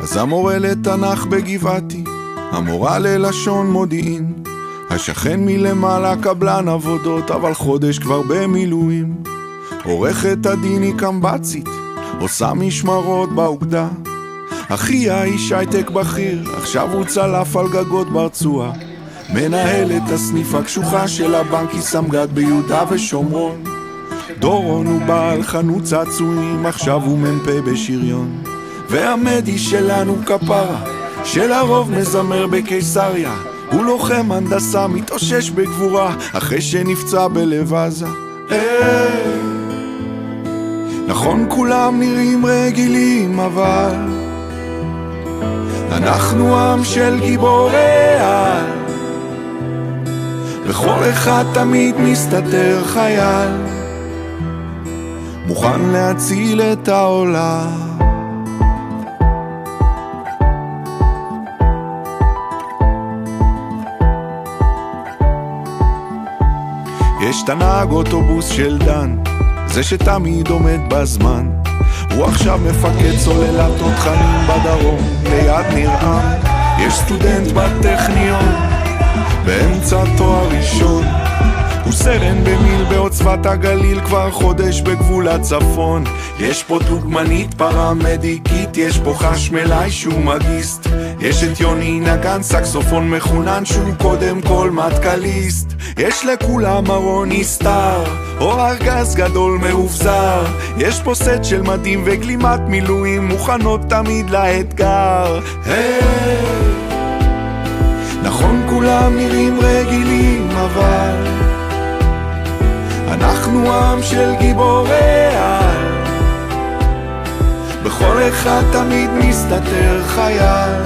אז המורה לתנ"ך בגבעתי, המורה ללשון מודיעין, השכן מלמעלה קבלן עבודות, אבל חודש כבר במילואים. עורכת הדין היא קמבצית, עושה משמרות באוגדה. אחי האיש הייטק בכיר, עכשיו הוא צלף על גגות ברצוע. מנהל את הסניף הקשוחה של הבנק, היא סמג"ד ביהודה ושומרון. דורון הוא בעל חנות צעצועים, עכשיו הוא מ"פ בשריון. והמדי שלנו כפרה, שלרוב מזמר בקיסריה, הוא לוחם הנדסה, מתאושש בגבורה אחרי שנפצע בלב עזה. נכון כולם נראים רגילים, אבל אנחנו עם של גיבורי על, לכל אחד תמיד מסתתר חייל, מוכן להציל את העולם. יש תנהג אוטובוס של דן, זה שתמיד עומד בזמן, הוא עכשיו מפקד סוללת תותחנים בדרום ליד נרעם. יש סטודנט בטכניון באמצע תואר ראשון, הוא סרן במיל בעוצבת הגליל, כבר חודש בגבול הצפון. יש פה דוגמנית פרמדיקית, יש פה חשמלאי שהוא מגיסט, יש את יוני נגן סקסופון מחונן שהוא קודם כל מטקליסט. יש לכולם ארוני סטאר או ארגז גדול מאובזר, יש פה סט של מדים וגלימת מילואים, מוכנות תמיד לאתגר. נכון כולם נראים רגילים, אבל אנחנו עם של גיבורי על, בכל אחד תמיד מסתתר חייל,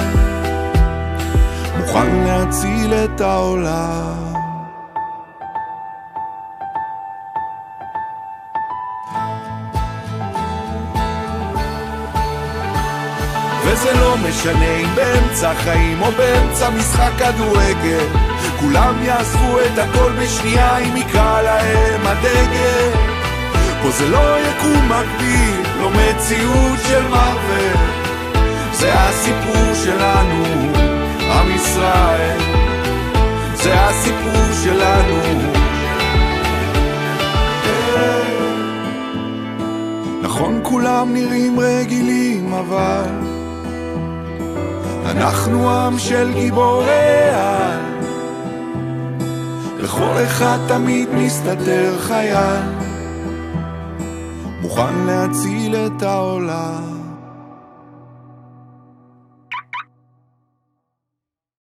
מוכן להציל את העולם. וזה לא משנה אם באמצע חיים או באמצע משחק כדורגל, כולם יעזבו את הכל בשנייה אם יקרא להם הדגל. פה זה לא יקום מקביל, לא מציאות של מרוול, זה הסיפור שלנו, עם ישראל, זה הסיפור שלנו. נכון כולם נראים רגילים, אבל אנחנו עם של גיבורי על, לכל אחד תמיד מסתתר חייל, מוכן להציל את העולם.